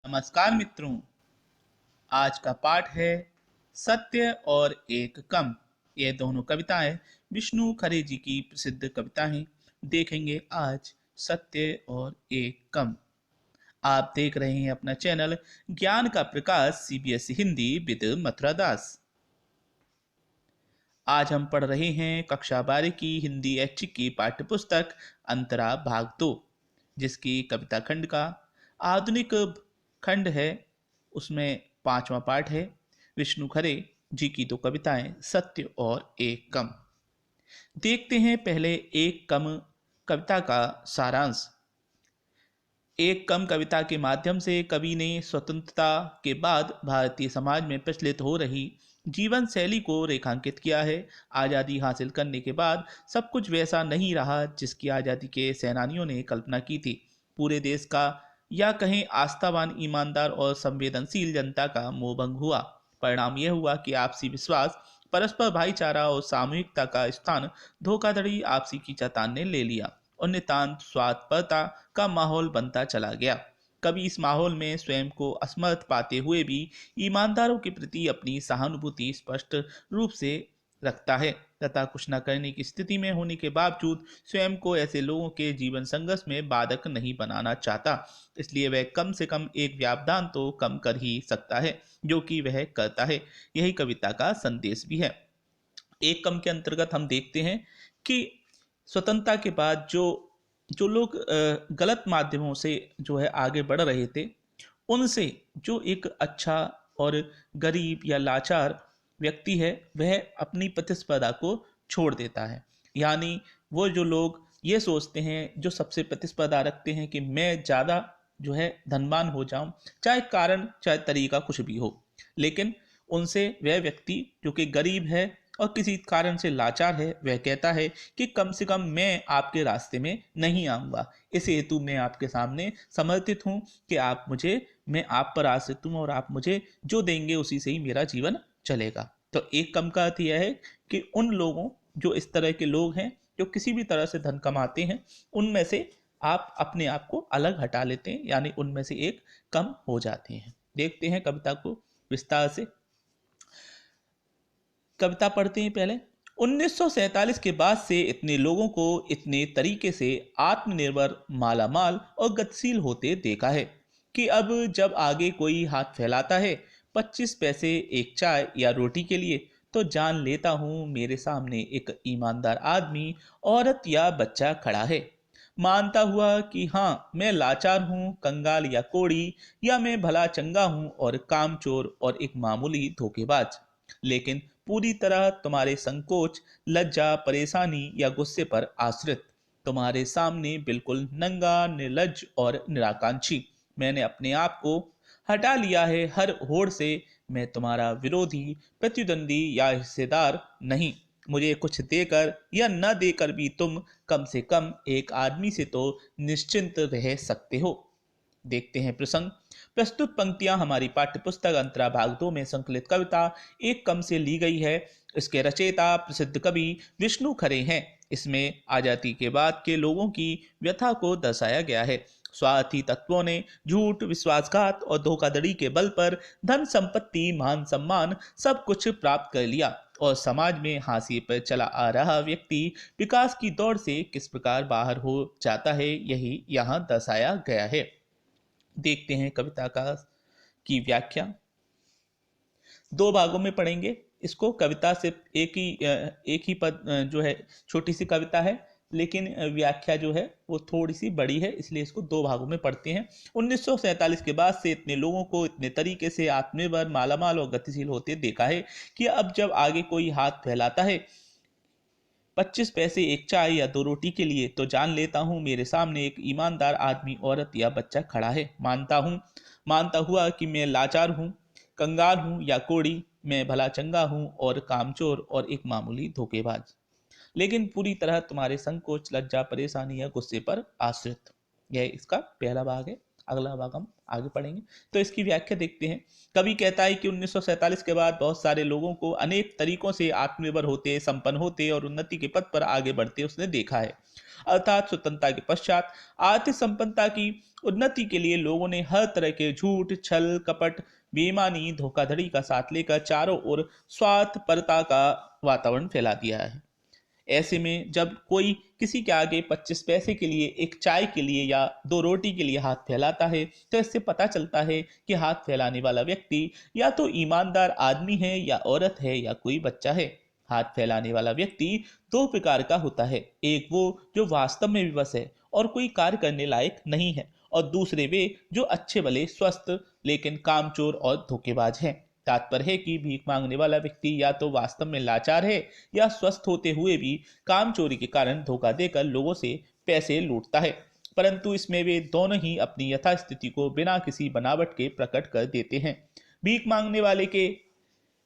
नमस्कार मित्रों। आज का पाठ है सत्य और एक कम। ये दोनों कविताएं विष्णु खरे जी की प्रसिद्ध कविता हैं। देखेंगे आज सत्य और एक कम। आप देख रहे हैं अपना चैनल ज्ञान का प्रकाश सीबीएसई हिंदी विद मथुरा दास। आज हम पढ़ रहे हैं कक्षा 12 की हिंदी ऐच्छिक की पाठ्य पुस्तक अंतरा भाग 2, जिसकी कविता खंड का आधुनिक खंड है। उसमें पांचवा पाठ है। विष्णु खरे जी की दो कविताएं सत्य और एक कम। देखते हैं पहले एक कम कविता का सारांश। एक कम कविता के माध्यम से कवि ने स्वतंत्रता के बाद भारतीय समाज में प्रचलित हो रही जीवन शैली को रेखांकित किया है। आज़ादी हासिल करने के बाद सब कुछ वैसा नहीं रहा जिसकी आज़ादी के सेनानियों ने कल्पना की थी। पूरे देश का या कहें आस्थावान, ईमानदार और संवेदनशील जनता का मोहभंग हुआ। परिणाम यह हुआ कि आपसी विश्वास, परस्पर भाईचारा और सामूहिकता का स्थान धोखाधड़ी, आपसी खींचातान ने ले लिया और नितांत स्वार्थपरता का माहौल बनता चला गया। कवि इस माहौल में स्वयं को असमर्थ पाते हुए भी ईमानदारों के प्रति अपनी सहानुभूति स्पष्ट रूप से रखता है तथा कुछ न करने की स्थिति में होने के बावजूद स्वयं को ऐसे लोगों के जीवन संघर्ष में बाधक नहीं बनाना चाहता। इसलिए वह कम से कम एक व्यवधान तो कम कर ही सकता है, जो कि वह करता है। यही कविता का संदेश भी है। एक कम के अंतर्गत हम देखते हैं कि स्वतंत्रता के बाद जो जो लोग गलत माध्यमों से जो है आगे बढ़ रहे थे, उनसे जो एक अच्छा और गरीब या लाचार व्यक्ति है वह अपनी प्रतिस्पर्धा को छोड़ देता है। यानी वो जो लोग ये सोचते हैं, जो सबसे प्रतिस्पर्धा रखते हैं कि मैं ज़्यादा जो है धनवान हो जाऊं, चाहे कारण चाहे तरीका कुछ भी हो, लेकिन उनसे वह व्यक्ति जो कि गरीब है और किसी कारण से लाचार है, वह कहता है कि कम से कम मैं आपके रास्ते में नहीं आऊँगा। इस हेतु मैं आपके सामने समर्पित हूँ कि मैं आप पर आश्रित हूँ और आप मुझे जो देंगे उसी से ही मेरा जीवन चलेगा। तो एक कम का अर्थ यह है कि उन लोगों, जो इस तरह के लोग हैं जो किसी भी तरह से धन कमाते हैं, उनमें से आप अपने आप को अलग हटा लेते हैं, यानी उनमें से एक कम हो जाते हैं। देखते हैं कविता को विस्तार से। कविता पढ़ते हैं पहले। 1947 के बाद से इतने लोगों को इतने तरीके से आत्मनिर्भर, मालामाल और गतिशील होते देखा है कि अब जब आगे कोई हाथ फैलाता है 25 पैसे एक चाय या रोटी के लिए, तो जान लेता हूं मेरे सामने एक ईमानदार आदमी, औरत या बच्चा खड़ा है। मानता हुआ कि हाँ, मैं लाचार हूँ, कंगाल या कोड़ी, या मैं भला चंगा हूँ और कामचोर और एक मामूली धोखेबाज, लेकिन पूरी तरह तुम्हारे संकोच, लज्जा, परेशानी या गुस्से पर आश्रित, तुम्हारे सामने बिल्कुल नंगा, निर्लज्ज और निराकांक्षी मैंने अपने आप को हटा लिया है हर होड़ से। मैं तुम्हारा विरोधी, प्रतिद्वंदी या हिस्सेदार नहीं। मुझे कुछ देकर या न देकर भी तुम कम से कम एक आदमी से तो निश्चिंत रह सकते हो। देखते हैं प्रसंग। प्रस्तुत पंक्तियां हमारी पाठ्य पुस्तक अंतरा भाग 2 में संकलित कविता एक कम से ली गई है। इसके रचयिता प्रसिद्ध कवि विष्णु खरे हैं। इसमें आजादी के बाद के लोगों की व्यथा को दर्शाया गया है। स्वार्थी तत्वों ने झूठ, विश्वासघात और धोखाधड़ी के बल पर धन, संपत्ति, मान सम्मान सब कुछ प्राप्त कर लिया और समाज में हाशिए पर चला आ रहा व्यक्ति विकास की दौड़ से किस प्रकार बाहर हो जाता है, यही यहाँ दर्शाया गया है। देखते हैं कविता का की व्याख्या। दो भागों में पढ़ेंगे इसको। कविता सिर्फ एक ही पद जो है छोटी सी कविता है, लेकिन व्याख्या जो है वो थोड़ी सी बड़ी है, इसलिए इसको दो भागों में पढ़ते हैं। 1947 के बाद से इतने लोगों को इतने तरीके से आत्मनिर्भर, मालामाल और गतिशील होते देखा है कि अब जब आगे कोई हाथ फैलाता है 25 पैसे एक चाय या दो रोटी के लिए, तो जान लेता हूँ मेरे सामने एक ईमानदार आदमी, औरत या बच्चा खड़ा है। मानता हुआ कि मैं लाचार हूँ, कंगाल हूँ या कोड़ी, मैं भला चंगा हूँ और कामचोर और एक मामूली धोखेबाज, लेकिन पूरी तरह तुम्हारे संकोच, लज्जा, परेशानी या गुस्से पर आश्रित। यह इसका पहला भाग है। अगला भाग हम आगे पढ़ेंगे। तो इसकी व्याख्या देखते हैं। कवि कहता है कि 1947 के बाद बहुत सारे लोगों को अनेक तरीकों से आत्मनिर्भर होते, संपन्न होते और उन्नति के पथ पर आगे बढ़ते उसने देखा है। अर्थात स्वतंत्रता के पश्चात आर्थिक संपन्नता की उन्नति के लिए लोगों ने हर तरह के झूठ, छल, कपट, बेईमानी, धोखाधड़ी का साथ लेकर चारों ओर स्वार्थपरता का वातावरण फैला दिया है। ऐसे में जब कोई किसी के आगे 25 पैसे के लिए, एक चाय के लिए या 2 रोटी के लिए हाथ फैलाता है, तो इससे पता चलता है कि हाथ फैलाने वाला व्यक्ति या तो ईमानदार आदमी है या औरत है या कोई बच्चा है। हाथ फैलाने वाला व्यक्ति 2 प्रकार का होता है। एक वो जो वास्तव में विवश है और कोई कार्य करने लायक नहीं है, और दूसरे वे जो अच्छे भले स्वस्थ लेकिन कामचोर और धोखेबाज हैं। तात्पर्य है कि भीख मांगने वाला व्यक्ति या तो वास्तव में लाचार है या स्वस्थ होते हुए भी काम चोरी के कारण धोखा देकर लोगों से पैसे लूटता है। परंतु इसमें वे दोनों ही अपनी यथास्थिति को बिना किसी बनावट के प्रकट कर देते हैं। भीख मांगने वाले के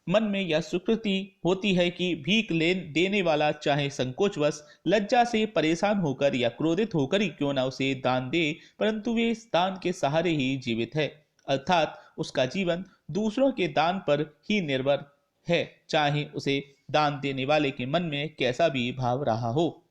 मन में यह स्वीकृति होती है कि भीख ले देने वाला चाहे संकोचवश, लज्जा से परेशान होकर या क्रोधित होकर ही क्यों ना उसे दान दे, परंतु वे इस दान के सहारे ही जीवित है। अर्थात उसका जीवन दूसरों के दान पर ही निर्भर है, चाहे उसे दान देने वाले के मन में कैसा भी भाव रहा हो।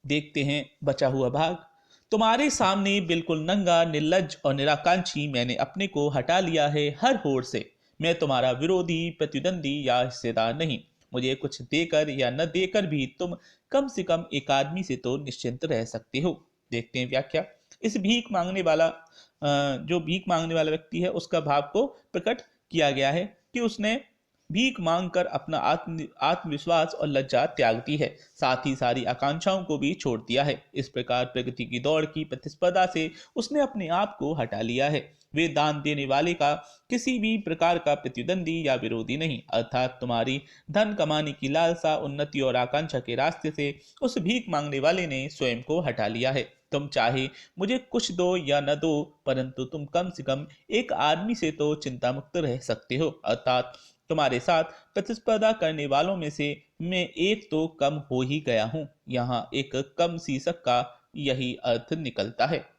देखते हैं बचा हुआ भाग। तुम्हारे सामने बिल्कुल नंगा, निर्लज्ज और निराकांक्षी मैंने अपने को हटा लिया है हर होड़ से। मैं तुम्हारा विरोधी, प्रतिद्वंदी या हिस्सेदार नहीं। मुझे कुछ देकर या न देकर भी तुम कम से कम एक आदमी से तो निश्चिंत रह सकते हो। देखते हैं व्याख्या। इस भीख मांगने वाला जो भीख मांगने वाला व्यक्ति है, उसका भाव को प्रकट किया गया है कि उसने भीख मांगकर अपना आत्मविश्वास और लज्जा त्याग दी है, साथ ही सारी आकांक्षाओं को भी छोड़ दिया है। इस प्रकार प्रगति की दौड़ की प्रतिस्पर्धा से उसने अपने आप को हटा लिया है। वे दान देने वाले का किसी भी प्रकार का प्रतिद्वंदी या विरोधी नहीं। अर्थात तुम्हारी धन कमाने की लालसा, उन्नति और आकांक्षा के रास्ते से उस भीख मांगने वाले ने स्वयं को हटा लिया है। तुम चाहे मुझे कुछ दो या न दो, परंतु तुम कम से कम एक आदमी से तो चिंता मुक्त रह सकते हो। अर्थात तुम्हारे साथ प्रतिस्पर्धा करने वालों में से मैं एक तो कम हो ही गया हूं। यहाँ एक कम शीर्षक का यही अर्थ निकलता है।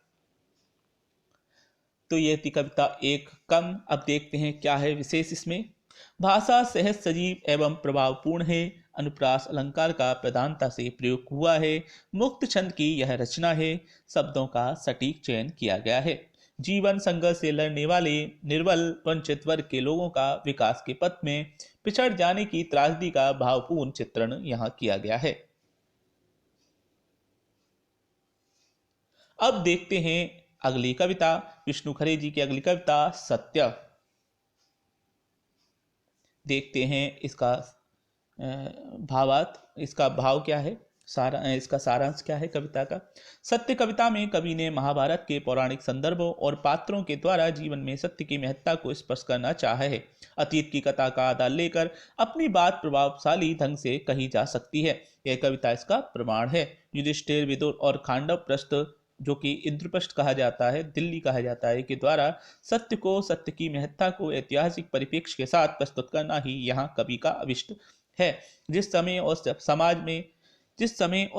तो यह थी कविता एक कम। अब देखते हैं क्या है विशेष इसमें। भाषा सहज, सजीव एवं प्रभावपूर्ण है। अनुप्रास अलंकार का प्रधानता से प्रयोग हुआ है। मुक्त छंद की यह रचना है। शब्दों का सटीक चयन किया गया है। जीवन संघर्ष से लड़ने वाले निर्बल वंचित वर्ग के लोगों का विकास के पथ में पिछड़ जाने की त्रासदी का भावपूर्ण चित्रण यहाँ किया गया है। अब देखते हैं अगली कविता, विष्णु खरे जी की अगली कविता सत्य। देखते हैं इसका भावार्थ, इसका भाव क्या है, इसका सारांश क्या है कविता का। सत्य कविता में कवि ने महाभारत के पौराणिक संदर्भों और पात्रों के द्वारा जीवन में सत्य की महत्ता को स्पष्ट करना चाहा है। अतीत की कथा का आधार लेकर अपनी बात प्रभावशाली ढंग से कही जा सकती है। यह कविता इसका प्रमाण है। युधिष्ठिर, विदुर और खांडव प्रस्थ, जो कि इंद्रप्रस्थ कहा जाता है, दिल्ली कहा जाता है, के द्वारा सत्य को, सत्य की महत्ता को ऐतिहासिक परिप्रेक्ष्य के साथ प्रस्तुत करना ही यहाँ कवि का अभिष्ट है। जिस समय और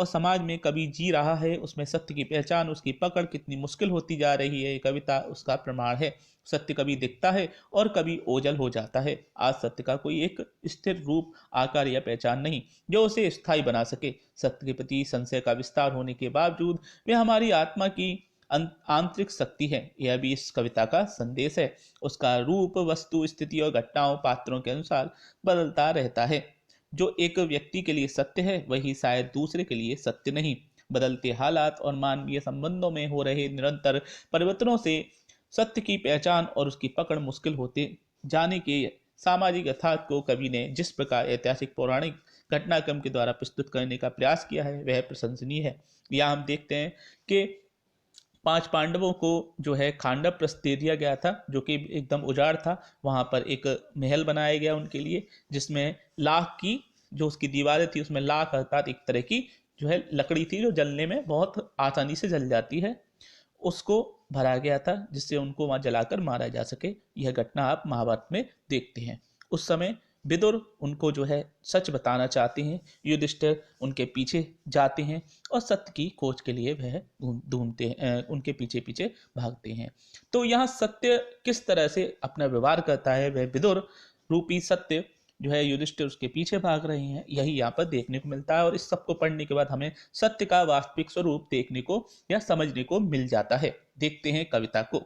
समाज में कवि जी रहा है, उसमें सत्य की पहचान, उसकी पकड़ कितनी मुश्किल होती जा रही है, ये कविता उसका प्रमाण है। सत्य कभी दिखता है और कभी ओझल हो जाता है। आज सत्य का कोई एक स्थिर रूप, आकार या पहचान नहीं जो उसे स्थायी बना सके। सत्य के प्रति संशय का विस्तार होने के बावजूद वे हमारी आत्मा की आंतरिक शक्ति है। यह भी इस कविता का संदेश है। उसका रूप वस्तु, स्थिति और घटनाओं, पात्रों के अनुसार बदलता रहता है। जो एक व्यक्ति के लिए सत्य है, वही शायद दूसरे के लिए सत्य नहीं। बदलते हालात और मानवीय संबंधों में हो रहे निरंतर परिवर्तनों से सत्य की पहचान और उसकी पकड़ मुश्किल होते जाने के सामाजिक यथार्थ को कवि ने जिस प्रकार ऐतिहासिक पौराणिक घटनाक्रम के द्वारा प्रस्तुत करने का प्रयास किया है, वह प्रशंसनीय है। यहाँ हम देखते हैं कि 5 पांडवों को जो है खांडव प्रस्थ दे दिया गया था, जो कि एकदम उजाड़ था। वहां पर एक महल बनाया गया उनके लिए, जिसमें लाख की जो उसकी दीवारें थी, उसमें लाख अर्थात एक तरह की जो है लकड़ी थी, जो जलने में बहुत आसानी से जल जाती है, उसको भरा गया था, जिससे उनको वहां जलाकर मारा जा सके। यह घटना आप महाभारत में देखते हैं। उस समय विदुर उनको जो है सच बताना चाहते हैं, युधिष्ठिर उनके पीछे जाते हैं और सत्य की खोज के लिए वह ढूंढते हैं, उनके पीछे पीछे भागते हैं। तो यहाँ सत्य किस तरह से अपना व्यवहार करता है, वह विदुर रूपी सत्य जो है युधिष्ठिर उसके पीछे भाग रहे हैं, यही यहाँ पर देखने को मिलता है। और इस सबको पढ़ने के बाद हमें सत्य का वास्तविक स्वरूप देखने को या समझने को मिल जाता है। देखते हैं कविता को।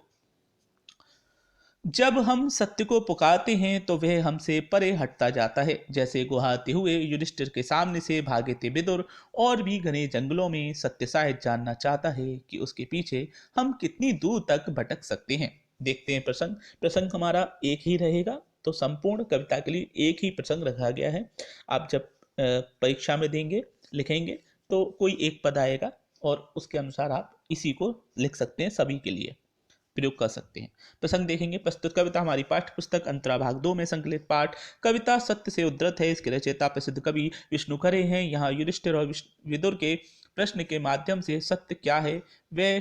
जब हम सत्य को पुकारते हैं तो वह हमसे परे हटता जाता है। जैसे गुहाते हुए युधिष्ठिर के सामने से भागे थे विदुर, और भी घने जंगलों में सत्य शायद जानना चाहता है कि उसके पीछे हम कितनी दूर तक भटक सकते हैं। देखते हैं प्रसंग। प्रसंग हमारा एक ही रहेगा, तो संपूर्ण कविता के लिए एक ही प्रसंग रखा गया है। आप जब परीक्षा में देंगे, लिखेंगे, तो कोई एक पद आएगा और उसके अनुसार आप इसी को लिख सकते हैं, सभी के लिए प्रयोग कर सकते हैं। प्रसंग देखेंगे। प्रस्तुत कविता हमारी पाठ्य पुस्तक अंतरा भाग 2 में संकलित पाठ कविता सत्य से उद्धृत है। इसके रचयिता प्रसिद्ध कवि विष्णु खरे हैं। यहाँ युधिष्ठिर और विदुर के प्रश्न के माध्यम से सत्य क्या है, वह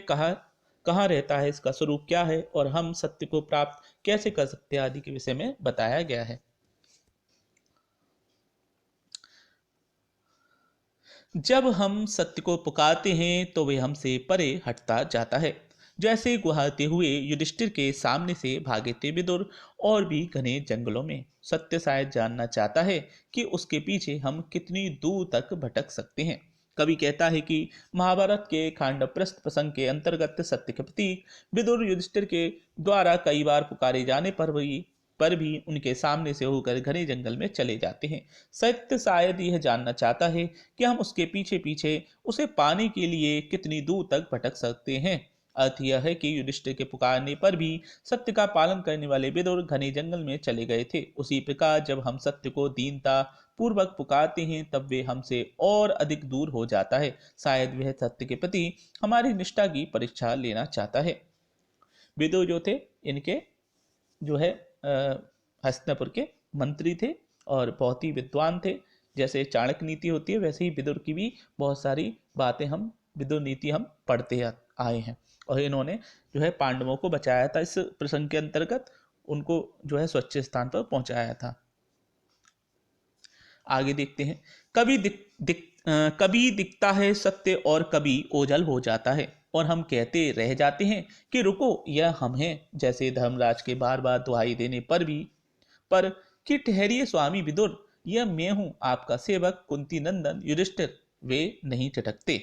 कहाँ रहता है, इसका स्वरूप क्या है और हम सत्य को प्राप्त कैसे कर सकते हैं आदि के विषय में बताया गया है। जब हम सत्य को पुकारते हैं तो वह हमसे परे हटता जाता है। जैसे गुहाते हुए युधिष्ठिर के सामने से भागे थे विदुर, और भी घने जंगलों में सत्य शायद जानना चाहता है कि उसके पीछे हम कितनी दूर तक भटक सकते हैं। कवि कहता है कि महाभारत के खांडवप्रस्थ प्रसंग के अंतर्गत सत्य के प्रतीक विदुर युधिष्ठिर के द्वारा कई बार पुकारे जाने पर भी उनके सामने से होकर घने जंगल में चले जाते हैं। सत्य शायद यह जानना चाहता है कि हम उसके पीछे पीछे उसे पाने के लिए कितनी दूर तक भटक सकते हैं। अर्थ यह है कि युधिष्ठिर के पुकारने पर भी सत्य का पालन करने वाले विदुर घने जंगल में चले गए थे। उसी प्रकार जब हम सत्य को दीनता पूर्वक पुकारते हैं तब वे हमसे और अधिक दूर हो जाता है। शायद वह सत्य के प्रति हमारी निष्ठा की परीक्षा लेना चाहता है। विदुर जो थे, इनके जो है हस्तिनापुर के मंत्री थे और बहुत ही विद्वान थे। जैसे चाणक्य नीति होती है, वैसे ही विदुर की भी बहुत सारी बातें हम विदुर नीति हम पढ़ते आए हैं। और इन्होंने जो है पांडवों को बचाया था, इस प्रसंग के अंतर्गत उनको जो है स्वच्छ स्थान पर पहुंचाया था। आगे देखते हैं। कभी दिखता है सत्य और कभी ओझल हो जाता है, और हम कहते रह जाते हैं कि रुको, यह हम हैं। जैसे धर्मराज के बार बार दुहाई देने पर कि ठहरिए स्वामी विदुर, यह मैं हूं आपका सेवक कुंती नंदन युधिष्ठिर। वे नहीं चटकते।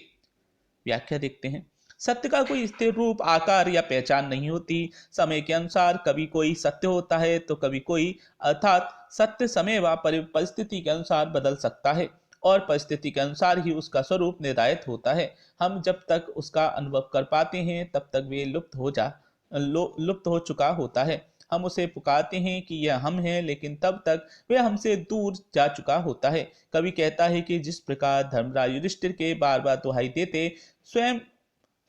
व्याख्या देखते हैं। सत्य का कोई स्थिर रूप, आकार या पहचान नहीं होती। समय के अनुसार कभी कोई सत्य होता है तो कभी कोई, अर्थात सत्य समय व परिस्थिति के अनुसार बदल सकता है, और परिस्थिति के अनुसार ही उसका स्वरूप निर्धारित होता है। हम जब तक उसका अनुभव कर पाते हैं तब तक वे लुप्त हो चुका होता है। हम उसे पुकारते हैं कि यह हम हैं, लेकिन तब तक वह हमसे दूर जा चुका होता है। कवि कहता है कि जिस प्रकार धर्मराज युधिष्ठिर के बार बार दुहाई देते, स्वयं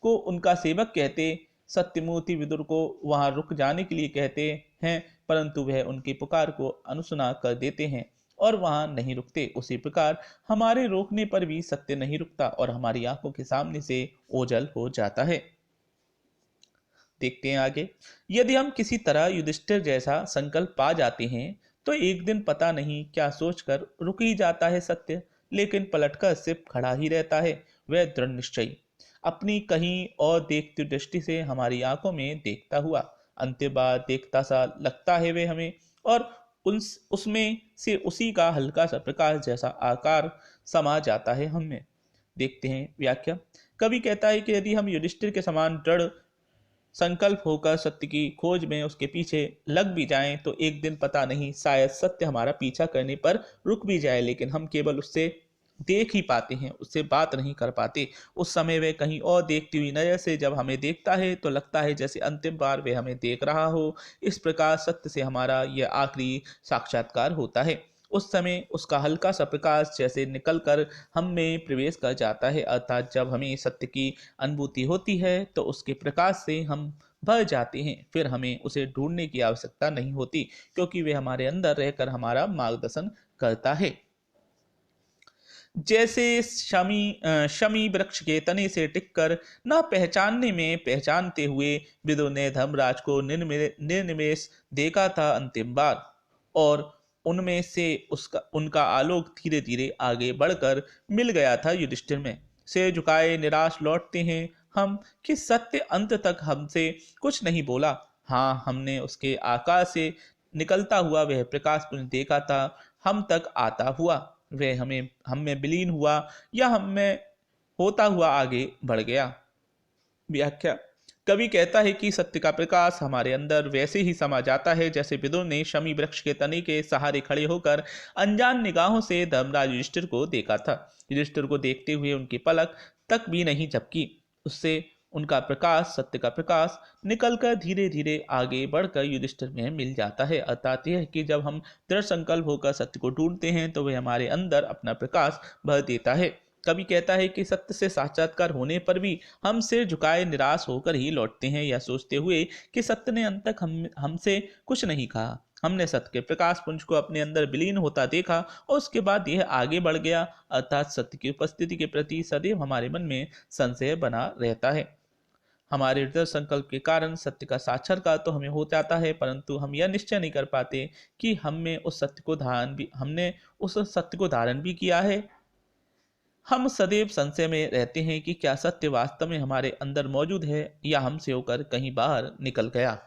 को उनका सेवक कहते, सत्यमूर्ति विदुर को वहां रुक जाने के लिए कहते हैं, परंतु वह उनकी पुकार को अनसुना कर देते हैं और वहां नहीं रुकते, उसी प्रकार हमारे रोकने पर भी सत्य नहीं रुकता और हमारी आंखों के सामने से ओझल हो जाता है। देखते हैं आगे। यदि हम किसी तरह युधिष्ठिर जैसा संकल्प पा जाते हैं तो एक दिन पता नहीं क्या सोचकर रुक ही जाता है सत्य, लेकिन पलटकर सिर्फ खड़ा ही रहता है। वह दृढ़ निश्चयी अपनी कहीं और देखती दृष्टि से हमारी आंखों में देखता हुआ अंतिम बार देखता सा लगता है वे हमें, और उसमें से उसी का हल्का सा प्रकाश जैसा आकार समा जाता है हमें। देखते हैं व्याख्या। कवि कहता है कि यदि हम युधिष्ठिर के समान दृढ़ संकल्प होकर सत्य की खोज में उसके पीछे लग भी जाएं तो एक दिन पता नहीं, शायद सत्य हमारा पीछा करने पर रुक भी जाए, लेकिन हम केवल उससे देख ही पाते हैं, उससे बात नहीं कर पाते। उस समय वह कहीं और देखती हुई नजर से जब हमें देखता है तो लगता है जैसे अंतिम बार वह हमें देख रहा हो। इस प्रकार सत्य से हमारा यह आखिरी साक्षात्कार होता है। उस समय उसका हल्का सा प्रकाश जैसे निकलकर हम में प्रवेश कर जाता है, अर्थात जब हमें सत्य की अनुभूति होती है तो उसके प्रकाश से हम भर जाते हैं। फिर हमें उसे ढूंढने की आवश्यकता नहीं होती, क्योंकि वह हमारे अंदर रहकर हमारा मार्गदर्शन करता है। जैसे शमी वृक्ष के तने से टिककर न पहचानने में पहचानते हुए विदुर ने धर्मराज को निर्निमेष देखा था अंतिम बार, और उनमें से उसका उनका आलोक धीरे धीरे आगे बढ़कर मिल गया था युधिष्ठिर में। सिर झुकाए निराश लौटते हैं हम कि सत्य अंत तक हमसे कुछ नहीं बोला। हाँ, हमने उसके आकाश से निकलता हुआ वह प्रकाश पुंज देखा था, हम तक आता हुआ वह हम में विलीन हुआ या हम में होता हुआ आगे बढ़ गया। व्याख्या। कवि कहता है कि सत्य का प्रकाश हमारे अंदर वैसे ही समा जाता है जैसे विदुर ने शमी वृक्ष के तने के सहारे खड़े होकर अनजान निगाहों से धर्मराज युधिष्ठिर को देखा था। युधिष्ठिर को देखते हुए उनकी पलक तक भी नहीं झपकी। उससे उनका प्रकाश, सत्य का प्रकाश, निकलकर धीरे धीरे आगे बढ़कर युधिष्ठिर में मिल जाता है। अर्थात यह कि जब हम दृढ़ संकल्प होकर सत्य को ढूंढते हैं तो वह हमारे अंदर अपना प्रकाश भर देता है। कवि कहता है कि सत्य से साक्षात्कार होने पर भी हम सिर झुकाए निराश होकर ही लौटते हैं, यह सोचते हुए कि सत्य ने अंत तक हमसे कुछ नहीं कहा। हमने सत्य के प्रकाश पुंज को अपने अंदर विलीन होता देखा और उसके बाद यह आगे बढ़ गया। अर्थात सत्य की उपस्थिति के प्रति सदैव हमारे मन में संशय बना रहता है। हमारे दृढ़ संकल्प के कारण सत्य का साक्षात्कार तो हमें हो जाता है, परंतु हम यह निश्चय नहीं कर पाते कि हमने उस सत्य को धारण भी किया है। हम सदैव संशय में रहते हैं कि क्या सत्य वास्तव में हमारे अंदर मौजूद है या हमसे होकर कहीं बाहर निकल गया।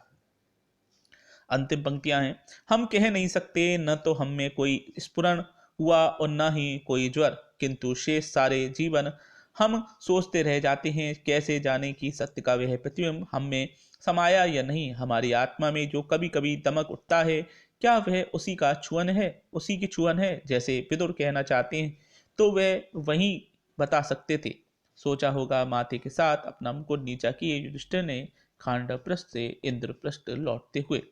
अंतिम पंक्तियां हैं। हम कह नहीं सकते, न तो हम में कोई स्फुरण हुआ और न ही कोई ज्वर, किंतु शेष सारे जीवन हम सोचते रह जाते हैं, कैसे जाने कि सत्य का वह प्रतिबिंब हम में समाया या नहीं। हमारी आत्मा में जो कभी कभी दमक उठता है, क्या वह उसी की छुअन है, जैसे विदुर कहना चाहते हैं तो वह वहीं बता सकते थे। सोचा होगा माथे के साथ अपना मुकुट नीचा किए युधिष्ठिर ने खांडवप्रस्थ से इंद्रप्रस्थ लौटते हुए।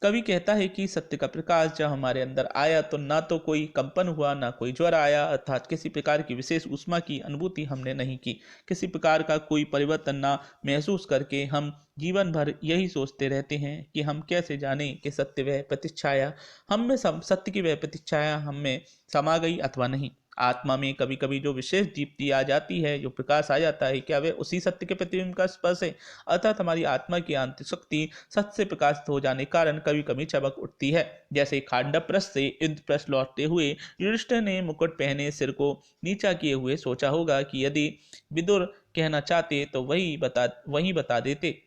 कवि कहता है कि सत्य का प्रकाश जब हमारे अंदर आया तो ना तो कोई कंपन हुआ, ना कोई ज्वर आया, अर्थात किसी प्रकार की विशेष ऊष्मा की अनुभूति हमने नहीं की। किसी प्रकार का कोई परिवर्तन ना महसूस करके हम जीवन भर यही सोचते रहते हैं कि हम कैसे जाने कि सत्य वह प्रतिच्छाया सत्य की वह प्रतिच्छाया हम में समा गई अथवा नहीं। आत्मा में कभी कभी जो विशेष दीप्ति आ जाती है, जो प्रकाश आ जाता है, क्या वह उसी सत्य के प्रतिबिंब का स्पर्श है। अर्थात हमारी आत्मा की आंतरिक शक्ति सत्य से प्रकाशित हो जाने के कारण कभी कभी चमक उठती है। जैसे खांडवप्रस्थ से इंद्रप्रस्थ लौटते हुए युधिष्ठिर ने मुकुट पहने सिर को नीचा किए हुए सोचा होगा कि यदि विदुर कहना चाहते तो वही बता देते।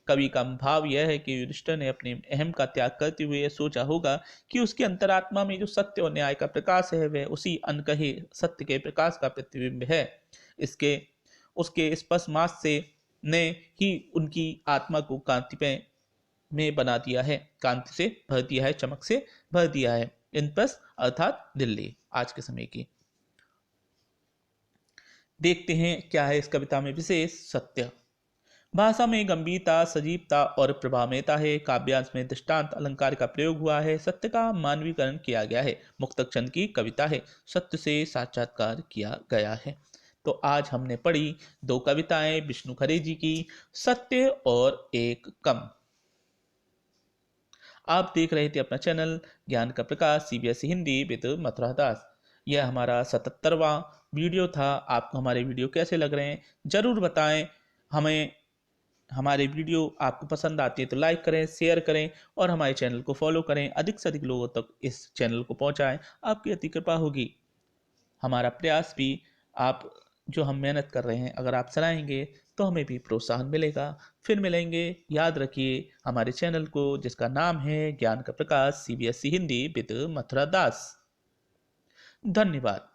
कवि का भाव यह है कि युधिष्ठिर ने अपने अहम का त्याग करते हुए सोचा होगा कि उसकी अंतरात्मा में जो सत्य और न्याय का प्रकाश है वह उसी अनकहे सत्य के प्रकाश का प्रतिबिंब है। इसके उसके स्पष्ट मास से ने ही उनकी आत्मा को में बना दिया है, कांति से भर दिया है, चमक से भर दिया है। इंद्रप्रस्थ अर्थात दिल्ली आज के समय की। देखते हैं क्या है इस कविता में विशेष सत्य। भाषा में गंभीरता, सजीवता और प्रभावमेता है। काव्यांश में दृष्टांत अलंकार का प्रयोग हुआ है। सत्य का मानवीकरण किया गया है। मुक्तक चंद की कविता है। सत्य से साक्षात्कार किया गया है। तो आज हमने पढ़ी दो कविताएं विष्णु खरे जी की, सत्य और एक कम। आप देख रहे थे अपना चैनल ज्ञान का प्रकाश सीबीएसई हिंदी विद मथुरा दास। यह हमारा 77वां वीडियो था। आपको हमारे वीडियो कैसे लग रहे हैं जरूर बताएं। हमारे वीडियो आपको पसंद आती है तो लाइक करें, शेयर करें और हमारे चैनल को फॉलो करें। अधिक से अधिक लोगों तक इस चैनल को पहुंचाएं, आपकी अति कृपा होगी। हमारा प्रयास भी आप जो हम मेहनत कर रहे हैं अगर आप सराहेंगे तो हमें भी प्रोत्साहन मिलेगा। फिर मिलेंगे। याद रखिए हमारे चैनल को जिसका नाम है ज्ञान का प्रकाश सीबीएसई हिंदी विद मथुरा दास। धन्यवाद।